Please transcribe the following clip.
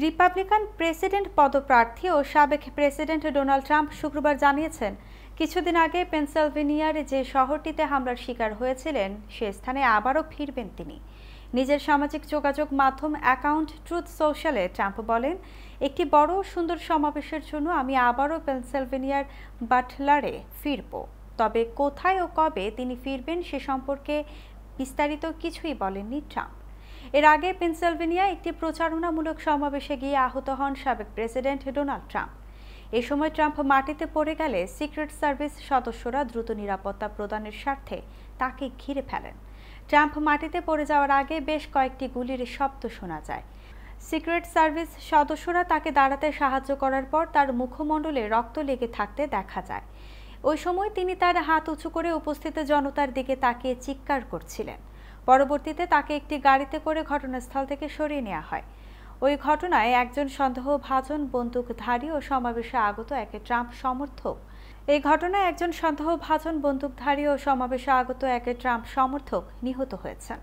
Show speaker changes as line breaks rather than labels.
Republican president পদপ্রার্থী ও সাবেক president Donald Trump শুক্রবার জানিয়েছেন, কিছুদিন আগে পেনসিলভেনিয়ার যে শহরটিতে হামলার শিকার হয়েছিলেন সে স্থানে আবারও ফিরবেন তিনি। নিজের সামাজিক যোগাযোগ মাধ্যম অ্যাকাউন্ট ট্রুথ সোশ্যালে ট্রাম্প বলেন, একটি বড় সুন্দর সমাবেশের জন্য আমি আবারও পেনসিলভেনিয়ার বাটলারে ফিরব। তবে কোথায় ও কবে তিনি ফিরবেন সে সম্পর্কে বিস্তারিত কিছুই বলেননি ট্রাম্প। এর আগে পেনসিলভেনিয়ায় একটি প্রচারণামূলক সমাবেশে গিয়ে আহত হন সাবেক প্রেসিডেন্ট ডোনাল্ড ট্রাম্প। এ সময় ট্রাম্প মাটিতে পড়ে গেলে সিক্রেট সার্ভিস সদস্যরা দ্রুত নিরাপত্তা প্রদানের স্বার্থে তাকে ঘিরে ফেলেন। ট্রাম্প মাটিতে পড়ে যাওয়ার আগে বেশ কয়েকটি গুলির শব্দ শোনা যায়। সিক্রেট সার্ভিস সদস্যরা তাকে দাঁড়াতে সাহায্য করার পর তার মুখমণ্ডলে রক্ত লেগে থাকতে দেখা যায়। ওই সময় তিনি তার হাত উঁচু করে উপস্থিত জনতার দিকে তাকিয়ে চিৎকার করছিলেন। পরবর্তীতে তাকে একটি গাড়িতে করে ঘটনাস্থল থেকে সরিয়ে নেওয়া হয়। ওই ঘটনায় একজন সন্দেহভাজন বন্দুকধারী ও সমাবেশে আগত এক ট্রাম্প সমর্থক নিহত হয়েছেন।